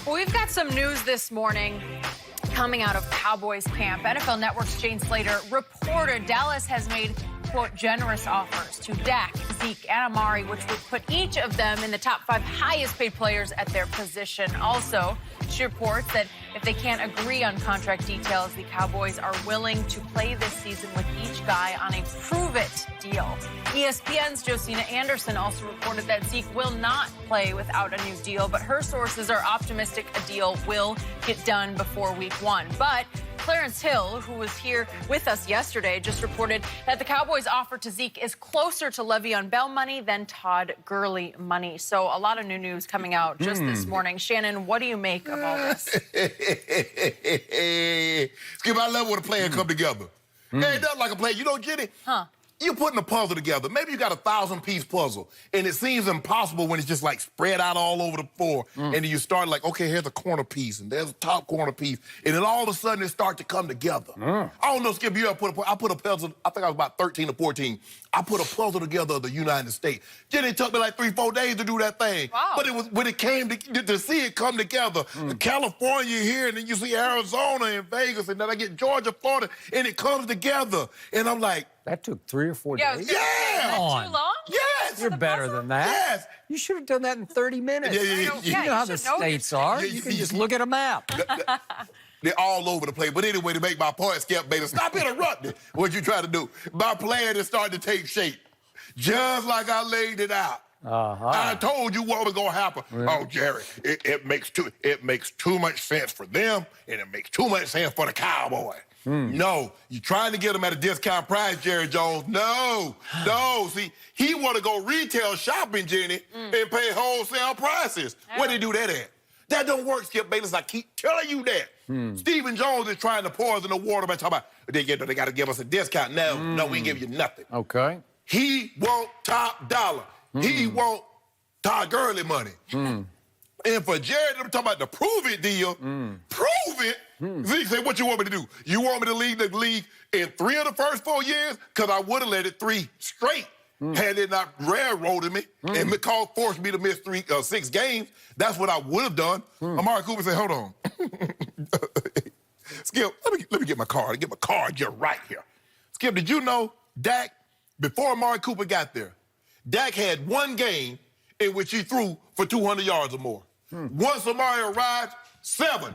Well, we've got some news this morning coming out of Cowboys camp. NFL Network's Jane Slater reported Dallas has made, quote, generous offers to Dak, Zeke, and Amari, which would put each of them in the top 5 highest paid players at their position. Also, she reports that if they can't agree on contract details, the Cowboys are willing to play this season with each guy on a prove-it deal. ESPN's Josina Anderson also reported that Zeke will not play without a new deal, but her sources are optimistic a deal will get done before week 1. But Clarence Hill, who was here with us yesterday, just reported that the Cowboys' offer to Zeke is closer to Le'Veon Bell money than Todd Gurley money. So a lot of new news coming out just this morning. Shannon, what do you make of all this? Skip, I love when a player come together. Hey, it doesn't like a player. You don't get it? Huh. You're putting a puzzle together. Maybe you got a 1,000-piece puzzle, and it seems impossible when it's just like spread out all over the floor. And then you start like, okay, here's a corner piece, and there's a top corner piece, and then all of a sudden it starts to come together. I don't know, Skip, you ever I put a puzzle, I think I was about 13 or 14. I put a puzzle together of the United States. Then it took me like 3-4 days to do that thing. Wow. But it was when it came to see it come together. California here, and then you see Arizona and Vegas, and then I get Georgia, Florida, and it comes together. And I'm like, that took 3 or 4 Yeah, days? yeah! Too long? Yes! You're better than that. Yes! You should have done that in 30 minutes. You know how the states are. You can just look at a map. They're all over the place. But anyway, to make my point, Skip, baby, stop interrupting what you try to do. My plan is starting to take shape, just like I laid it out. I told you what was going to happen. Oh, Jerry, it makes too much sense for them, and it makes too much sense for the Cowboys. No, you're trying to get them at a discount price, Jerry Jones. No. See, he want to go retail shopping, Jenny, and pay wholesale prices. Where they do that at? That don't work, Skip Bayless. I keep telling you that. Stephen Jones is trying to poison the water by talking about they got to give us a discount. No, we ain't give you nothing. Okay. He want top dollar. He want Todd Gurley money. And for Jared, I'm talking about the prove it deal. Prove it. Zeke said, what you want me to do? You want me to lead the league in 3 of the first 4 years? Because I would have let it 3 straight had it not railroaded me and forced me to miss 6 games. That's what I would have done. Amari Cooper said, hold on. Skip, let me get my card. Get my card just right here. Skip, did you know Dak, before Amari Cooper got there, Dak had 1 game in which he threw for 200 yards or more. Once Amari arrived, 7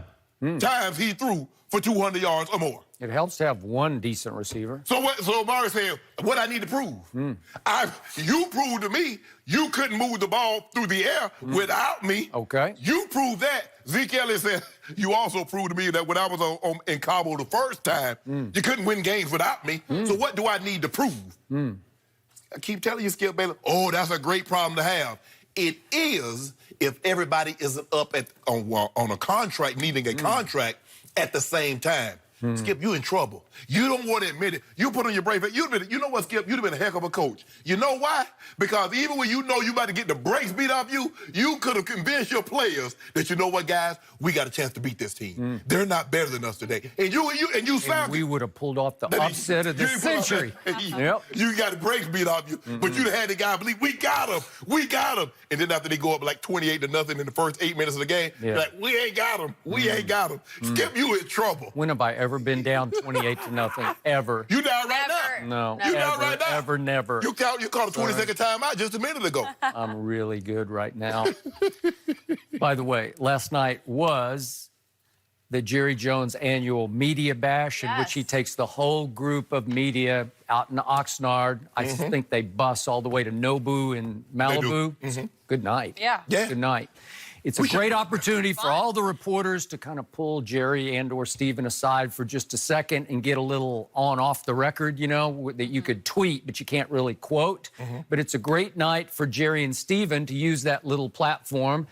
times he threw for 200 yards or more. It helps to have 1 decent receiver. So Amari said, what I need to prove? You proved to me you couldn't move the ball through the air without me. Okay. You proved that. Zeke Elliott said, you also proved to me that when I was in Cabo the first time, you couldn't win games without me. So what do I need to prove? I keep telling you, Skip Bayless, oh, that's a great problem to have. It is if everybody isn't up on a contract, needing a contract at the same time. Skip, you in trouble. You don't want to admit it. You put on your brave face. You know what, Skip? You'd have been a heck of a coach. You know why? Because even when you know you about to get the brakes beat off you, you could have convinced your players that, you know what, guys, we got a chance to beat this team. They're not better than us today. And we would have pulled off the upset of the century. You got the brakes beat off you, but you'd have had the guy believe, we got him. And then after they go up like 28-0 in the first 8 minutes of the game, like, we ain't got him. We ain't got him. Skip, you in trouble. When have I ever been down 28-0? Ever. You down right now. No. You down right now. Ever, never. You called a 20-second timeout just a minute ago. I'm really good right now. By the way, last night was the Jerry Jones annual media bash, in which he takes the whole group of media out in Oxnard. I think they bus all the way to Nobu in Malibu. Good night. Yeah. Good night. It's a great opportunity for all the reporters to kind of pull Jerry and or Stephen aside for just a second and get a little off the record, you know, that you could tweet, but you can't really quote. But it's a great night for Jerry and Stephen to use that little platform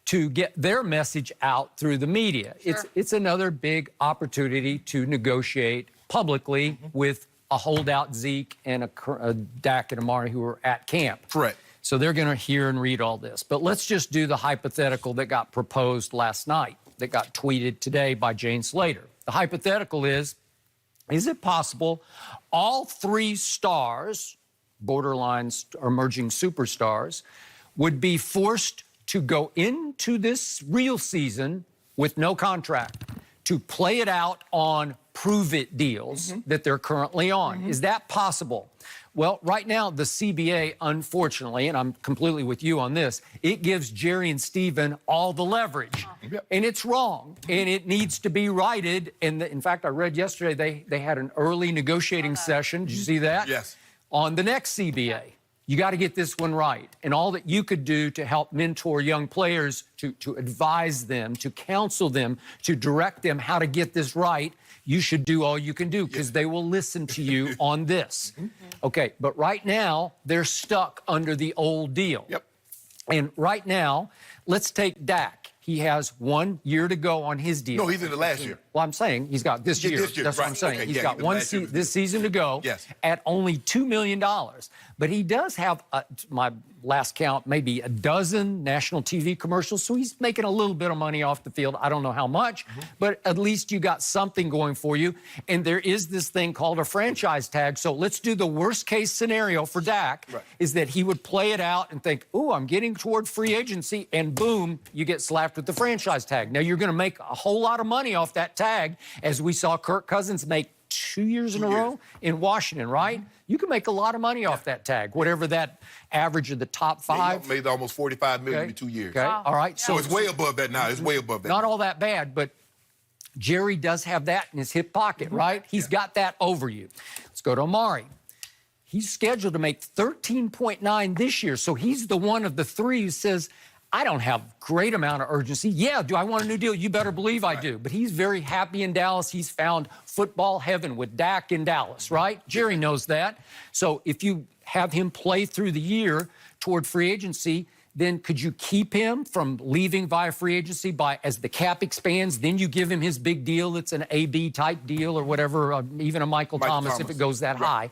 to get their message out through the media. It's another big opportunity to negotiate publicly with a holdout Zeke and a Dak and Amari who are at camp. Correct. So they're going to hear and read all this. But let's just do the hypothetical that got proposed last night, that got tweeted today by Jane Slater. The hypothetical is it possible all 3 stars, borderline emerging superstars, would be forced to go into this real season with no contract, to play it out on prove-it deals that they're currently on. Is that possible? Well, right now, the CBA, unfortunately, and I'm completely with you on this, it gives Jerry and Steven all the leverage. And it's wrong, and it needs to be righted. And in fact, I read yesterday they had an early negotiating session. Did you see that? Yes. On the next CBA. You got to get this one right. And all that you could do to help mentor young players, to advise them, to counsel them, to direct them how to get this right, you should do all you can do, because they will listen to you on this. Okay, but right now, they're stuck under the old deal. Yep. And right now, let's take Dak. He has 1 year to go on his deal. No, he's in the last year. Well, I'm saying he's got this year. This year, That's what right. I'm saying. Okay, He's yeah, got this season to go at only $2 million. But he does have, my last count, maybe a dozen national TV commercials. So he's making a little bit of money off the field. I don't know how much, but at least you got something going for you. And there is this thing called a franchise tag. So let's do the worst case scenario for Dak, is that he would play it out and think, ooh, I'm getting toward free agency, and boom, you get slapped with the franchise tag. Now you're going to make a whole lot of money off that tag, as we saw Kirk Cousins make 2 years in a row in Washington, right? You can make a lot of money off that tag, whatever that average of the top five. He made almost $45 million in 2 years. Okay, all right. So it's way above that now. It's way above that. Not all that bad, but Jerry does have that in his hip pocket, right? He's got that over you. Let's go to Amari. He's scheduled to make 13.9 this year, so he's the one of the three who says, I don't have great amount of urgency. Yeah, do I want a new deal? You better believe I do. But he's very happy in Dallas. He's found football heaven with Dak in Dallas, right? Jerry knows that. So if you have him play through the year toward free agency, then could you keep him from leaving via free agency as the cap expands? Then you give him his big deal. It's an AB type deal or whatever, even a Michael Thomas if it goes that high.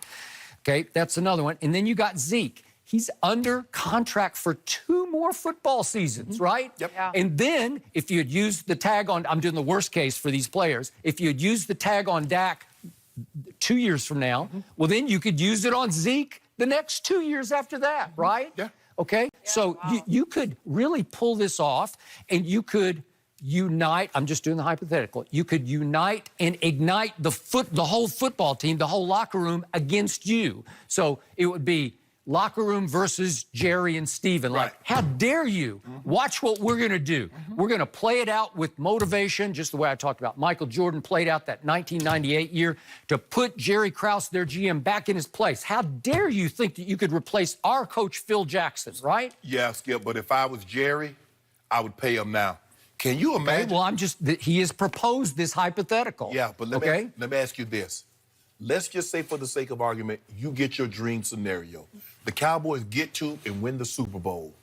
Okay, that's another one. And then you got Zeke. He's under contract for 2 more football seasons, right? Yep. Yeah. And then if you had used the tag on, I'm doing the worst case for these players, if you had used the tag on Dak 2 years from now, well, then you could use it on Zeke the next 2 years after that, right? Yeah. Okay? Yeah, So you could really pull this off, and you could unite, I'm just doing the hypothetical, you could unite and ignite the whole football team, the whole locker room against you. So it would be locker room versus Jerry and Steven. Like, how dare you? Watch what we're going to do. We're going to play it out with motivation, just the way I talked about. Michael Jordan played out that 1998 year to put Jerry Krause, their GM, back in his place. How dare you think that you could replace our coach, Phil Jackson, right? Yeah, Skip, but if I was Jerry, I would pay him now. Can you imagine? Okay, well, he has proposed this hypothetical. Yeah, but let me ask you this. Let's just say, for the sake of argument, you get your dream scenario. The Cowboys get to and win the Super Bowl.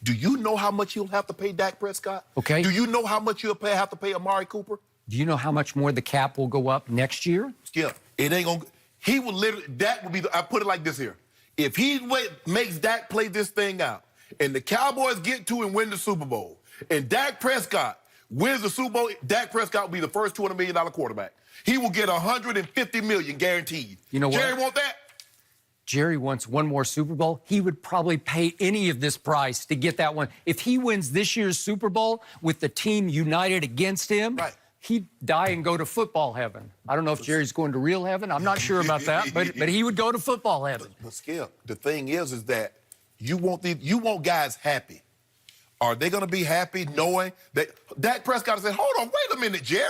Do you know how much you'll have to pay Dak Prescott? Okay. Do you know how much you'll have to pay Amari Cooper? Do you know how much more the cap will go up next year? Skip, it ain't gonna. He will literally. Dak will be. I put it like this here. If he makes Dak play this thing out, and the Cowboys get to and win the Super Bowl, and Dak Prescott wins the Super Bowl, Dak Prescott will be the first $200 million quarterback. He will get $150 million guaranteed. You know what? Jerry want that? Jerry wants one more Super Bowl. He would probably pay any of this price to get that one. If he wins this year's Super Bowl with the team united against him, he'd die and go to football heaven. I don't know if Jerry's going to real heaven. I'm not sure about that, but he would go to football heaven. But Skip, the thing is that you want guys happy. Are they going to be happy knowing that Dak Prescott said, hold on, wait a minute, Jerry.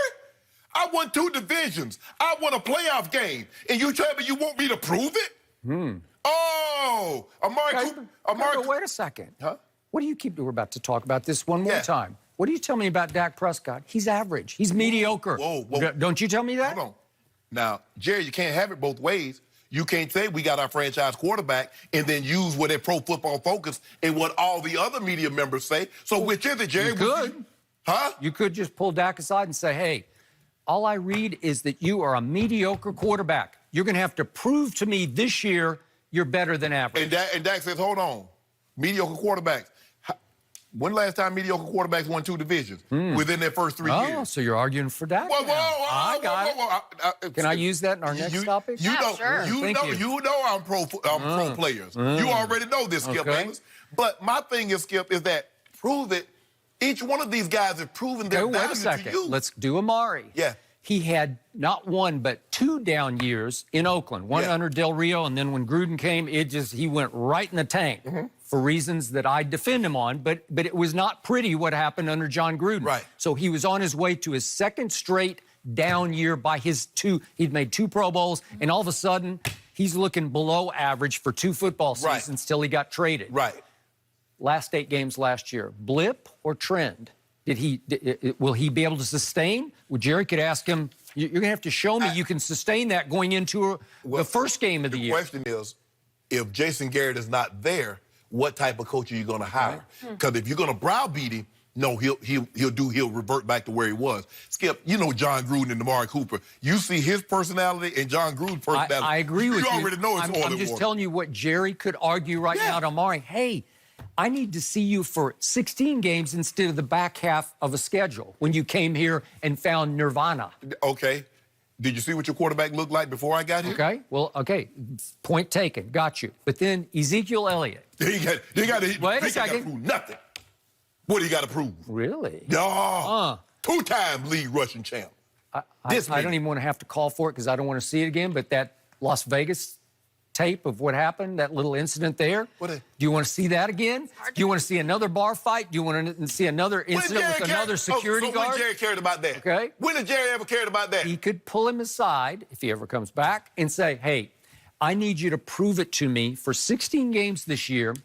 I won 2 divisions. I won a playoff game. And you tell me you want me to prove it? Oh, Amari Cooper. Wait a second. Huh? What do you keep? We're about to talk about this one more time. What do you tell me about Dak Prescott? He's average. He's mediocre. Whoa. Don't you tell me that? Hold on. Now, Jerry, you can't have it both ways. You can't say we got our franchise quarterback and then use what their Pro Football Focus and what all the other media members say. So which is it, Jerry? You could. You could just pull Dak aside and say, hey, all I read is that you are a mediocre quarterback. You're going to have to prove to me this year you're better than average. And Dak says, hold on. Mediocre quarterbacks. When last time mediocre quarterbacks won 2 divisions within their first 3 years? Oh, so you're arguing for Dak? I got it. Can I use that in our next topic? You know I'm pro players. You already know this, Skip Bayless. But my thing is, Skip, is that prove it. Each one of these guys have proven their value Wait a second. to you. Let's do Amari. Yeah. He had not one but 2 down years in Oakland. One under Del Rio, and then when Gruden came, he went right in the tank for reasons that I defend him on. But it was not pretty what happened under John Gruden. Right. So he was on his way to his 2nd straight down year by his 2. He'd made 2 Pro Bowls, and all of a sudden he's looking below average for 2 football seasons till he got traded. Right. Last 8 games last year, blip or trend? Will he be able to sustain? Well, Jerry could ask him, you're going to have to show me you can sustain that going into the first game of the year. The question is, if Jason Garrett is not there, what type of coach are you going to hire? Because if you're going to browbeat him, no, he'll revert back to where he was. Skip, you know John Gruden and Amari Cooper. You see his personality and John Gruden's personality. I agree with you. You already know it's all I'm just telling you what Jerry could argue right now to Amari. Hey, I need to see you for 16 games instead of the back half of a schedule when you came here and found nirvana. Okay. Did you see what your quarterback looked like before I got here? Okay. Well, okay. Point taken. Got you. But then Ezekiel Elliott. Wait a second. Prove nothing. What do you got to prove? Really? No. 2-time league rushing champ. I don't even want to have to call for it because I don't want to see it again, but that Las Vegas tape of what happened, that little incident there. Do you want to see that again? Do you want to see another bar fight? Do you want to see another incident with another security guard? When Jerry cared about that? Okay. When did Jerry ever cared about that? He could pull him aside if he ever comes back and say, hey, I need you to prove it to me for 16 games this year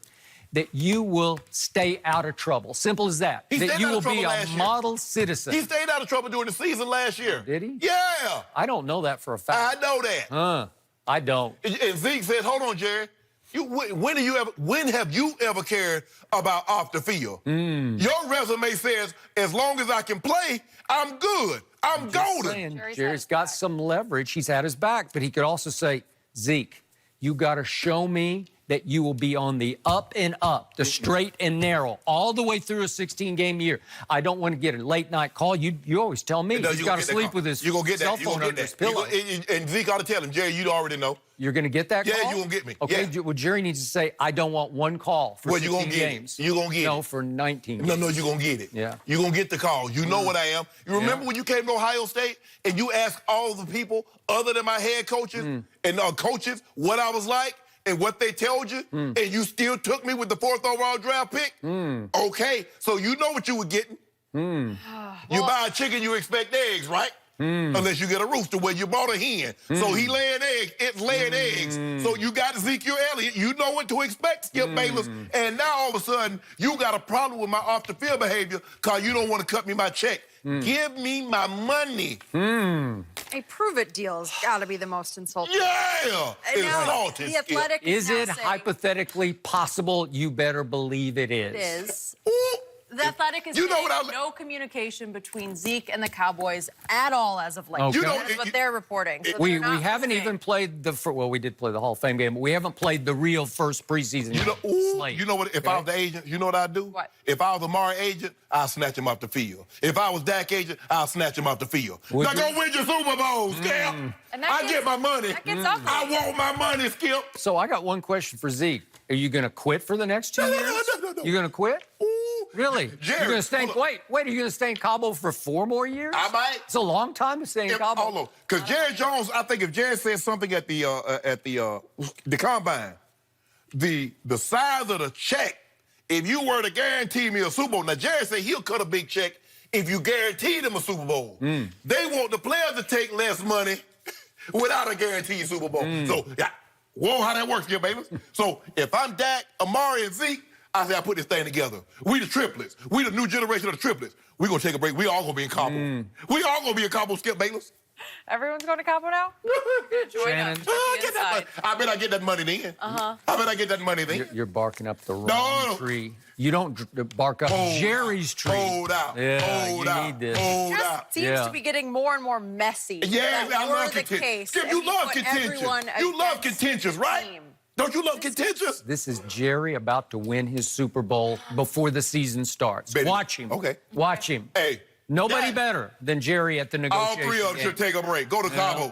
that you will stay out of trouble. Simple as that. That you will be a model citizen. He stayed out of trouble during the season last year. Did he? Yeah. I don't know that for a fact. I know that. I don't. And Zeke said, hold on, Jerry. When have you ever cared about off the field? Your resume says, as long as I can play, I'm good. I'm golden. Jerry's got some leverage. He's had his back, but he could also say, Zeke, you got to show me that you will be on the up and up, the straight and narrow, all the way through a 16-game year. I don't want to get a late-night call. You always tell me he's got to sleep with his cell phone under his pillow. And Zeke ought to tell him, Jerry, you already know. You're going to get that call? Yeah, you're going to get me. Okay, well, Jerry needs to say, I don't want one call for 16 games. You're going to get it. No, for 19 games. No, you're going to get it. Yeah. You're going to get the call. You know what I am. You remember when you came to Ohio State and you asked all the people other than my head coaches and coaches what I was like? And what they told you, and you still took me with the 4th overall draft pick? Okay, so you know what you were getting. You buy a chicken, you expect eggs, right? Unless you get a rooster where you bought a hen. So he laying eggs, it's laying eggs. So you got Ezekiel Elliott, you know what to expect, Skip Bayless. And now all of a sudden, you got a problem with my off-the-field behavior because you don't want to cut me my check. Give me my money. A prove-it deal has got to be the most insulting. Yeah! Insulting. The Athletic is it saying, hypothetically possible? You better believe it is. It is. Ooh. The Athletic is saying no communication between Zeke and the Cowboys at all as of late. Okay. That is what they're reporting. So we haven't even played we did play the Hall of Fame game, but we haven't played the real first preseason slate. You know what? If I was the agent, you know what I'd do? What? If I was Amari agent, I'll snatch him off the field. If I was Dak agent, I'll snatch him off the field. Now go win your Super Bowl, Skip. I get my money. That gets ugly. I want my money, Skip. So I got one question for Zeke. Are you going to quit for the next 2 years? No. You going to quit? Really? Jerry, you're going to stay? Wait. Are you going to stay in Cabo for 4 more years? I might. It's a long time to stay in Cabo. Hold on, because Jerry Jones, I think if Jerry said something at the combine, the size of the check, if you were to guarantee me a Super Bowl, now Jerry said he'll cut a big check if you guaranteed him a Super Bowl. They want the players to take less money without a guaranteed Super Bowl. So, whoa, how that works, Skip Bayless. So if I'm Dak, Amari, and Zeke, I say I put this thing together. We the triplets. We the new generation of the triplets. We gonna take a break. We all gonna be in Cabo. We all gonna be in Cabo, Skip Bayless. Everyone's going to Cabo now? Join Shannon. us. I bet I get that money then. I bet I get that money then. You're barking up the wrong tree. You don't bark up Jerry's tree. Hold out. Yeah, hold you out. need this. Hold Just out. seems to be getting more and more messy. Yeah, I love contention. Skip, you love contention. You love contentious, right? Don't you love contentious? This is Jerry about to win his Super Bowl before the season starts. Baby. Watch him. Okay. Watch him. Hey. Nobody better than Jerry at the negotiation. All 3 of them should take a break. Go to Cabo.